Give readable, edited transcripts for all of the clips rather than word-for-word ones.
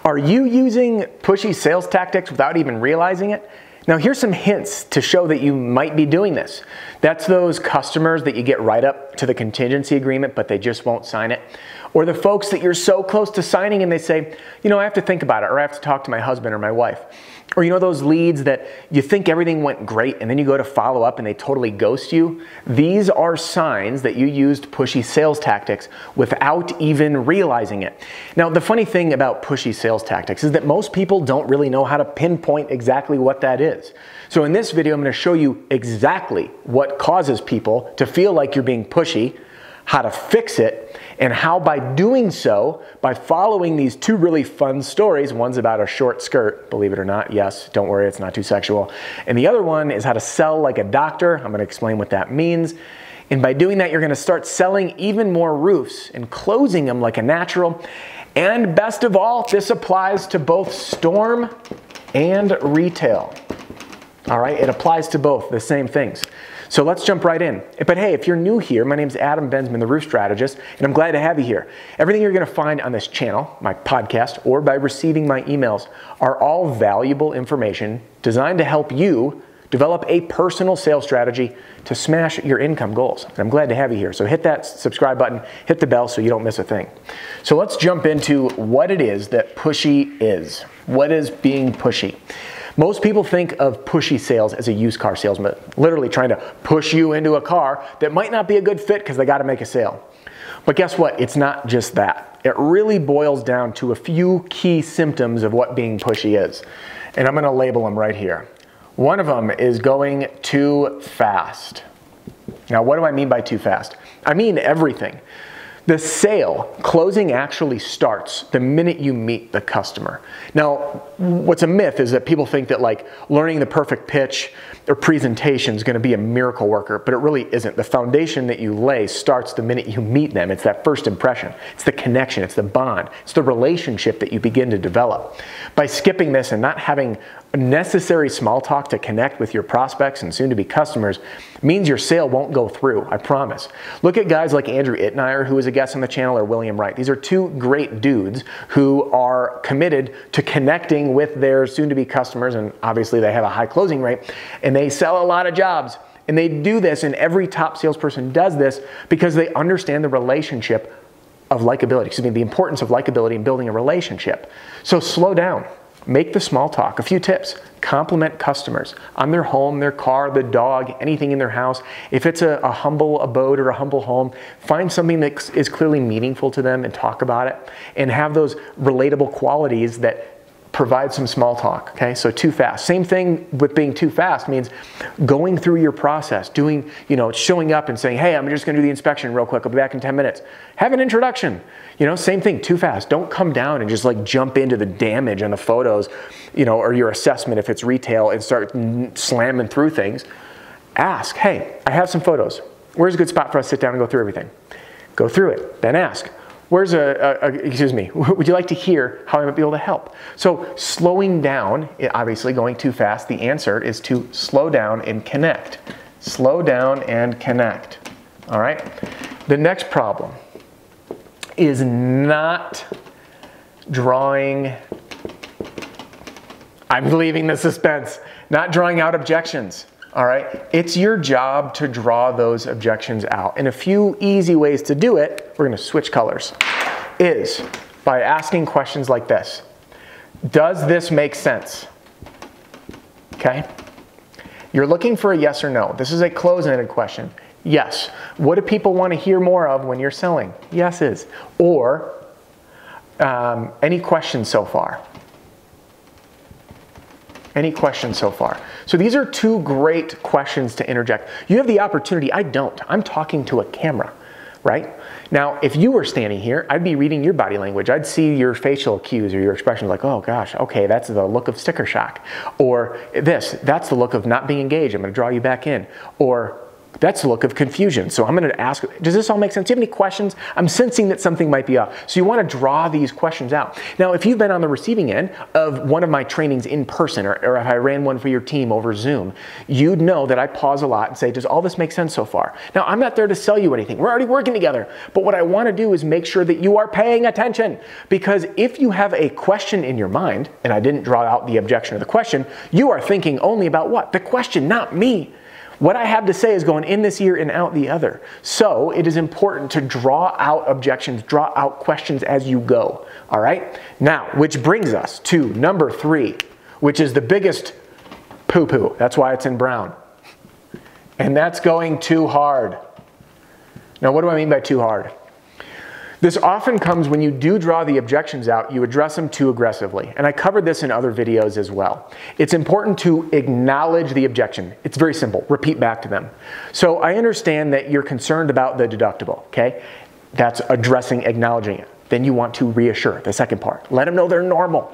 Are you using pushy sales tactics without even realizing it? Now here's some hints to show that you might be doing this. That's those customers that you get right up to the contingency agreement but they just won't sign it. Or the folks that you're so close to signing and they say, you know, I have to think about it, or I have to talk to my husband or my wife. Or you know those leads that you think everything went great and then you go to follow up and they totally ghost you? These are signs that you used pushy sales tactics without even realizing it. Now the funny thing about pushy sales tactics is that most people don't really know how to pinpoint exactly what that is. So in this video I'm going to show you exactly what causes people to feel like you're being pushy, how to fix it, and how by doing so, by following these two really fun stories, one's about a short skirt, believe it or not, yes, don't worry, it's not too sexual, and the other one is how to sell like a doctor. I'm going to explain what that means, and by doing that you're going to start selling even more roofs and closing them like a natural, and best of all, this applies to both storm and retail. All right, it applies to both, the same things. So let's jump right in. But hey, if you're new here, my name is Adam Bensman, the Roof Strategist, and I'm glad to have you here. Everything you're going to find on this channel, my podcast, or by receiving my emails are all valuable information designed to help you develop a personal sales strategy to smash your income goals. And I'm glad to have you here. So hit that subscribe button, hit the bell so you don't miss a thing. So let's jump into what it is that pushy is. What is being pushy? Most people think of pushy sales as a used car salesman, literally trying to push you into a car that might not be a good fit because they got to make a sale. But guess what? It's not just that. It really boils down to a few key symptoms of what being pushy is. And I'm going to label them right here. One of them is going too fast. Now, what do I mean by too fast? I mean everything. The sale, closing actually starts the minute you meet the customer. Now, what's a myth is that people think that like learning the perfect pitch or presentation is going to be a miracle worker, but it really isn't. The foundation that you lay starts the minute you meet them. It's that first impression. It's the connection. It's the bond. It's the relationship that you begin to develop. By skipping this and not having necessary small talk to connect with your prospects and soon-to-be customers means your sale won't go through, I promise. Look at guys like Andrew Itmeyer, who is a guest on the channel, or William Wright. These are two great dudes who are committed to connecting with their soon-to-be customers, and obviously they have a high closing rate, and they sell a lot of jobs. And they do this, and every top salesperson does this because they understand the relationship of likability, excuse me, the importance of likability in building a relationship. So slow down. Make the small talk. A few tips. Compliment customers on their home, their car, the dog, anything in their house. If it's a humble abode or a humble home, find something that is clearly meaningful to them and talk about it, and have those relatable qualities that provide some small talk, okay? So too fast. Same thing with being too fast means going through your process, doing, you know, showing up and saying, hey, I'm just gonna do the inspection real quick, I'll be back in 10 minutes. Have an introduction. You know, same thing, too fast. Don't come down and just like jump into the damage on the photos, you know, or your assessment if it's retail, and start slamming through things. Ask, hey, I have some photos. Where's a good spot for us to sit down and go through everything? Go through it, then ask. Where's excuse me, would you like to hear how I might be able to help? So slowing down, obviously going too fast, the answer is to slow down and connect. Slow down and connect, all right? The next problem is not drawing, I'm leaving the suspense, not drawing out objections. All right, it's your job to draw those objections out. And a few easy ways to do it, we're gonna switch colors, is by asking questions like this. Does this make sense? Okay? You're looking for a yes or no. This is a close-ended question. Yes. What do people want to hear more of when you're selling? Yeses. Or any questions so far? Any questions so far? So these are two great questions to interject. You have the opportunity, I don't. I'm talking to a camera, right? Now, if you were standing here, I'd be reading your body language. I'd see your facial cues or your expressions like, oh gosh, okay, that's the look of sticker shock. Or this, that's the look of not being engaged. I'm gonna draw you back in. Or That's a look of confusion. So I'm going to ask, does this all make sense? Do you have any questions? I'm sensing that something might be off. So you want to draw these questions out. Now, if you've been on the receiving end of one of my trainings in person, or if I ran one for your team over Zoom, you'd know that I pause a lot and say, does all this make sense so far? Now, I'm not there to sell you anything. We're already working together. But what I want to do is make sure that you are paying attention. Because if you have a question in your mind, and I didn't draw out the objection of the question, you are thinking only about what? The question, not me. What I have to say is going in this ear and out the other. So it is important to draw out objections, draw out questions as you go. All right? Now, which brings us to number 3, which is the biggest poo-poo. That's why it's in brown. And that's going too hard. Now, what do I mean by too hard? This often comes when you do draw the objections out, you address them too aggressively. And I covered this in other videos as well. It's important to acknowledge the objection. It's very simple. Repeat back to them. So I understand that you're concerned about the deductible, okay? That's addressing, acknowledging it. Then you want to reassure, the second part. Let them know they're normal.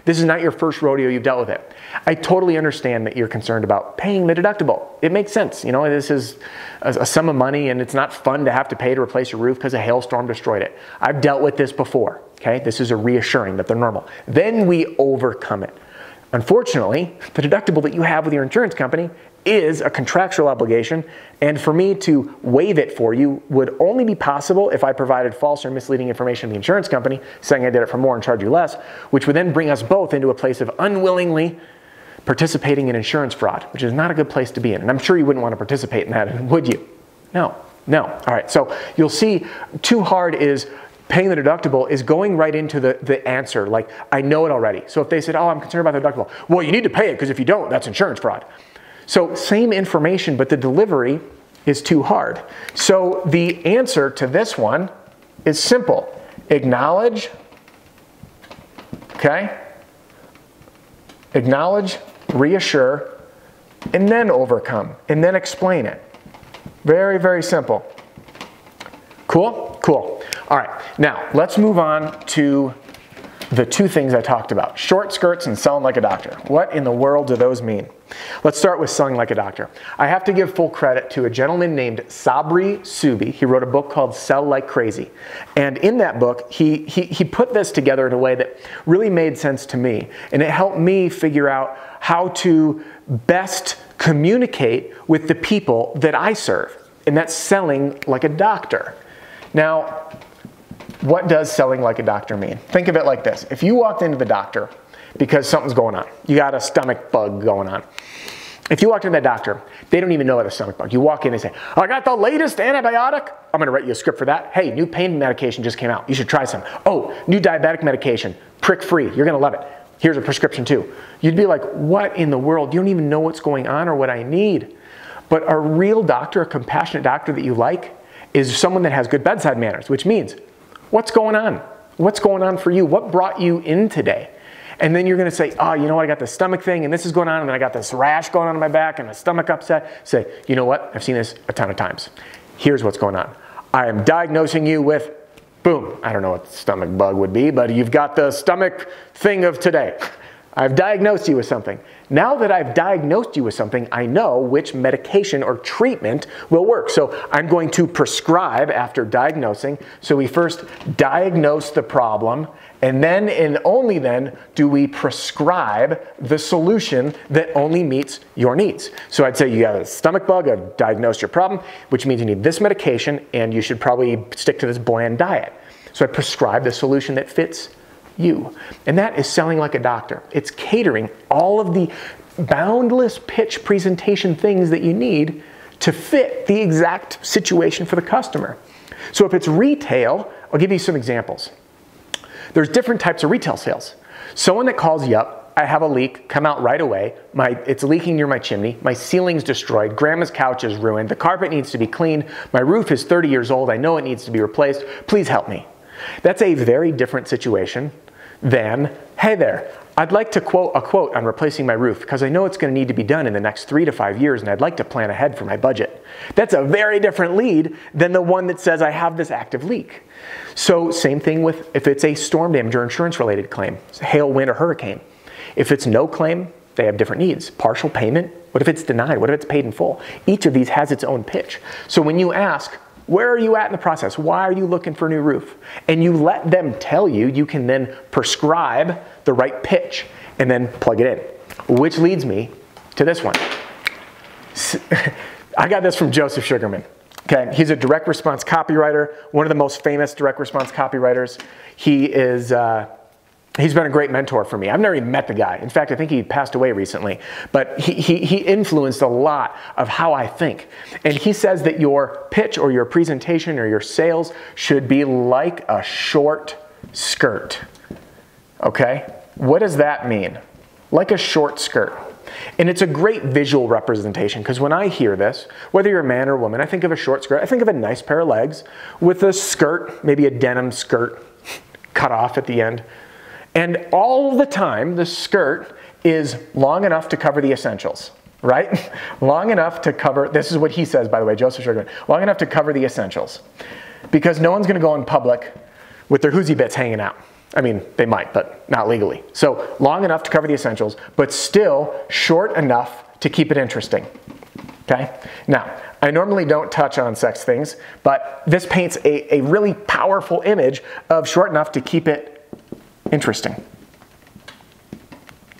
This is not your first rodeo, you've dealt with it. I totally understand that you're concerned about paying the deductible. It makes sense. You know, this is a sum of money and it's not fun to have to pay to replace your roof because a hailstorm destroyed it. I've dealt with this before, okay? This is a reassuring that they're normal. Then we overcome it. Unfortunately, the deductible that you have with your insurance company is a contractual obligation, and for me to waive it for you would only be possible if I provided false or misleading information to the insurance company, saying I did it for more and charge you less, which would then bring us both into a place of unwillingly participating in insurance fraud, which is not a good place to be in. And I'm sure you wouldn't want to participate in that, would you? No. All right, so you'll see too hard is paying the deductible is going right into the answer, like, I know it already. So if they said, oh, I'm concerned about the deductible, well, you need to pay it because if you don't, that's insurance fraud. So same information, but the delivery is too hard. So the answer to this one is simple. Acknowledge, okay? Acknowledge, reassure, and then overcome, and then explain it. Very, very simple. Cool? Cool. All right, now let's move on to the 2 things I talked about. Short skirts and selling like a doctor. What in the world do those mean? Let's start with selling like a doctor. I have to give full credit to a gentleman named Sabri Subi. He wrote a book called Sell Like Crazy. And in that book, he put this together in a way that really made sense to me. And it helped me figure out how to best communicate with the people that I serve. And that's selling like a doctor. Now, what does selling like a doctor mean? Think of it like this. If you walked into the doctor because something's going on, you got a stomach bug going on. If you walked into that doctor, they don't even know about a stomach bug. You walk in and say, I got the latest antibiotic. I'm going to write you a script for that. Hey, new pain medication just came out. You should try some. Oh, new diabetic medication, prick-free. You're going to love it. Here's a prescription too. You'd be like, what in the world? You don't even know what's going on or what I need. But a real doctor, a compassionate doctor that you like, is someone that has good bedside manners, which means, what's going on? What's going on for you? What brought you in today? And then you're going to say, oh, you know what? I got this stomach thing and this is going on and then I got this rash going on in my back and my stomach upset. Say, you know what? I've seen this a ton of times. Here's what's going on. I am diagnosing you with, boom, I don't know what the stomach bug would be, but you've got the stomach thing of today. I've diagnosed you with something. Now that I've diagnosed you with something, I know which medication or treatment will work. So I'm going to prescribe after diagnosing. So we first diagnose the problem, and then and only then do we prescribe the solution that only meets your needs. So I'd say you got a stomach bug, I've diagnosed your problem, which means you need this medication, and you should probably stick to this bland diet. So I prescribe the solution that fits you. And that is selling like a doctor. It's catering all of the boundless pitch presentation things that you need to fit the exact situation for the customer. So if it's retail, I'll give you some examples. There's different types of retail sales. Someone that calls you up, I have a leak, come out right away. It's leaking near my chimney. My ceiling's destroyed. Grandma's couch is ruined. The carpet needs to be cleaned. My roof is 30 years old. I know it needs to be replaced. Please help me. That's a very different situation than, hey there, I'd like to quote a quote on replacing my roof because I know it's going to need to be done in the next 3 to 5 years and I'd like to plan ahead for my budget. That's a very different lead than the one that says I have this active leak. So same thing with if it's a storm damage or insurance related claim, hail, wind, or hurricane. If it's no claim, they have different needs. Partial payment, what if it's denied? What if it's paid in full? Each of these has its own pitch. So when you ask, where are you at in the process? Why are you looking for a new roof? And you let them tell you, you can then prescribe the right pitch and then plug it in. Which leads me to this one. I got this from Joseph Sugarman. Okay, he's a direct response copywriter, one of the most famous direct response copywriters. He's been a great mentor for me. I've never even met the guy. In fact, I think he passed away recently. But he influenced a lot of how I think. And he says that your pitch or your presentation or your sales should be like a short skirt. Okay? What does that mean? Like a short skirt. And it's a great visual representation, because when I hear this, whether you're a man or woman, I think of a short skirt. I think of a nice pair of legs with a skirt, maybe a denim skirt cut off at the end. And all the time, the skirt is long enough to cover the essentials, right? Long enough to cover, this is what he says, by the way, Joseph Sugarman, long enough to cover the essentials. Because no one's gonna go in public with their hoosie bits hanging out. I mean, they might, but not legally. So long enough to cover the essentials, but still short enough to keep it interesting, okay? Now, I normally don't touch on sex things, but this paints a really powerful image of short enough to keep it interesting.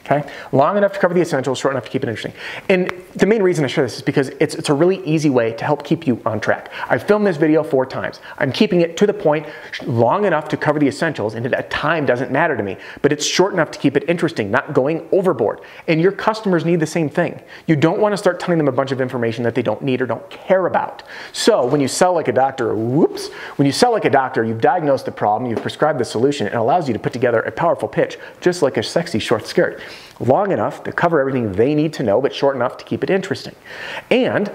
Okay? Long enough to cover the essentials, short enough to keep it interesting. And the main reason I share this is because it's a really easy way to help keep you on track. I've filmed this video 4 times. I'm keeping it to the point, long enough to cover the essentials, and that time doesn't matter to me, but it's short enough to keep it interesting, not going overboard. And your customers need the same thing. You don't want to start telling them a bunch of information that they don't need or don't care about. So when you sell like a doctor, when you sell like a doctor, you've diagnosed the problem, you've prescribed the solution, and it allows you to put together a powerful pitch, just like a sexy short skirt. Long enough to cover everything they need to know, but short enough to keep it interesting. And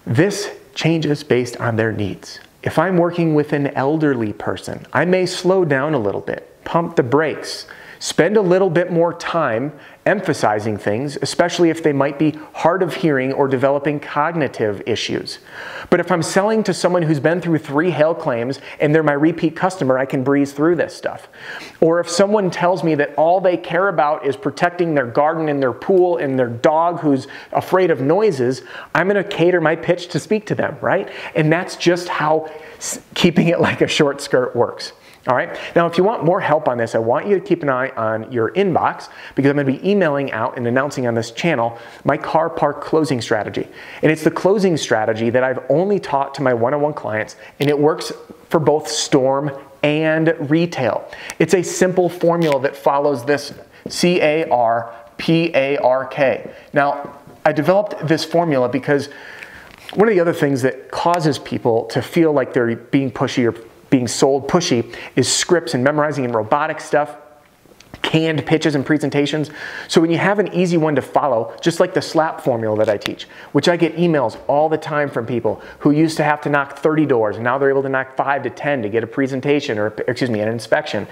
this changes based on their needs. If I'm working with an elderly person, I may slow down a little bit, pump the brakes, spend a little bit more time emphasizing things, especially if they might be hard of hearing or developing cognitive issues. But if I'm selling to someone who's been through 3 hail claims and they're my repeat customer, I can breeze through this stuff. Or if someone tells me that all they care about is protecting their garden and their pool and their dog who's afraid of noises, I'm going to cater my pitch to speak to them, right? And that's just how keeping it like a short skirt works. All right. Now, if you want more help on this, I want you to keep an eye on your inbox, because I'm going to be emailing out and announcing on this channel my car park closing strategy. And it's the closing strategy that I've only taught to my one-on-one clients, and it works for both storm and retail. It's a simple formula that follows this C-A-R-P-A-R-K. Now, I developed this formula because one of the other things that causes people to feel like they're being pushy or being sold pushy is scripts and memorizing and robotic stuff, canned pitches and presentations. So when you have an easy one to follow, just like the SLAP formula that I teach, which I get emails all the time from people who used to have to knock 30 doors and now they're able to knock 5 to 10 to get a presentation or, excuse me, an inspection.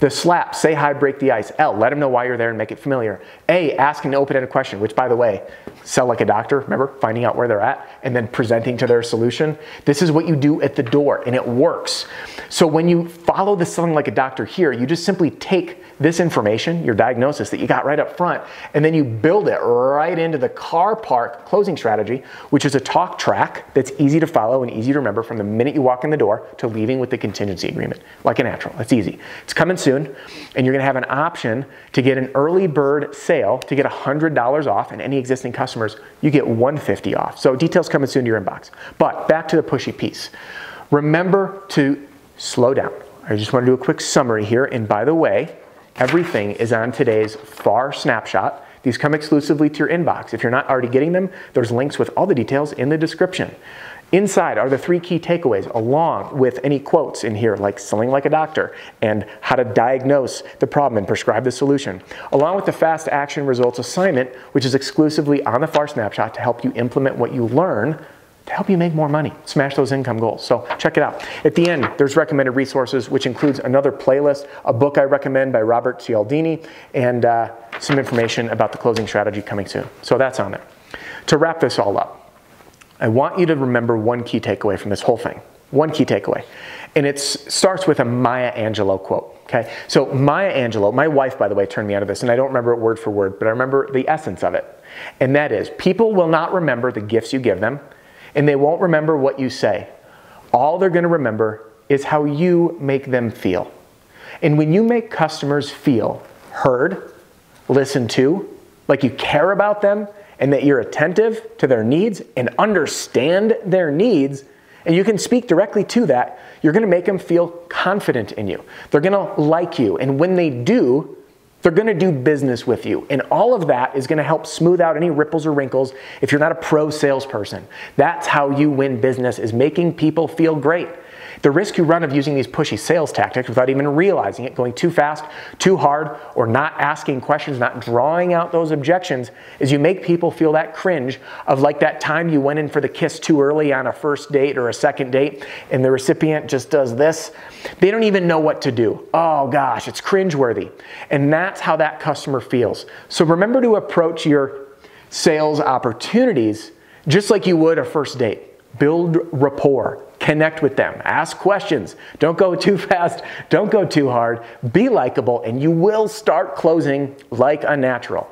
The SLAP, say hi, break the ice. L, let them know why you're there and make it familiar. A, ask an open-ended question, which, by the way, sell like a doctor, remember, finding out where they're at and then presenting to their solution. This is what you do at the door, and it works. So when you follow the selling like a doctor here, you just simply take this information, your diagnosis that you got right up front, and then you build it right into the car park closing strategy, which is a talk track that's easy to follow and easy to remember from the minute you walk in the door to leaving with the contingency agreement, like a natural. It's easy. It's coming soon, and you're gonna have an option to get an early bird sale to get $100 off, and any existing customers, you get $150 off. So details coming soon to your inbox. But back to the pushy piece. Remember to slow down. I just want to do a quick summary here, and by the way, everything is on today's FAR snapshot. These come exclusively to your inbox. If you're not already getting them, there's links with all the details in the description. Inside are the 3 key takeaways, along with any quotes in here, like selling like a doctor and how to diagnose the problem and prescribe the solution, along with the fast action results assignment, which is exclusively on the FAR snapshot to help you implement what you learn to help you make more money, smash those income goals. So check it out. At the end, there's recommended resources, which includes another playlist, a book I recommend by Robert Cialdini, and some information about the closing strategy coming soon. So that's on there. To wrap this all up, I want you to remember one key takeaway from this whole thing. One key takeaway. And it starts with a Maya Angelou quote. Okay, so Maya Angelou, my wife, by the way, turned me out of this, and I don't remember it word for word, but I remember the essence of it. And that is, people will not remember the gifts you give them, and they won't remember what you say. All they're going to remember is how you make them feel. And when you make customers feel heard, listened to, like you care about them, and that you're attentive to their needs and understand their needs, and you can speak directly to that, you're going to make them feel confident in you. They're going to like you. And when they do, they're going to do business with you. And all of that is going to help smooth out any ripples or wrinkles if you're not a pro salesperson. That's how you win business, is making people feel great. The risk you run of using these pushy sales tactics without even realizing it, going too fast, too hard, or not asking questions, not drawing out those objections, is you make people feel that cringe of like that time you went in for the kiss too early on a first date or a second date and the recipient just does this. They don't even know what to do. Oh gosh, it's cringeworthy. And that's how that customer feels. So remember to approach your sales opportunities just like you would a first date. Build rapport. Connect with them. Ask questions. Don't go too fast. Don't go too hard. Be likable, and you will start closing like a natural.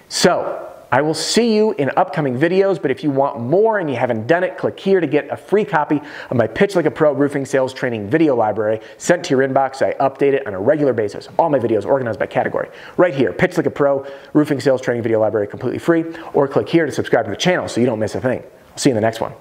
So, I will see you in upcoming videos, but if you want more and you haven't done it, click here to get a free copy of my Pitch Like a Pro Roofing Sales Training video library sent to your inbox. I update it on a regular basis. All my videos organized by category. Right here, Pitch Like a Pro Roofing Sales Training video library, completely free, or click here to subscribe to the channel so you don't miss a thing. I'll see you in the next one.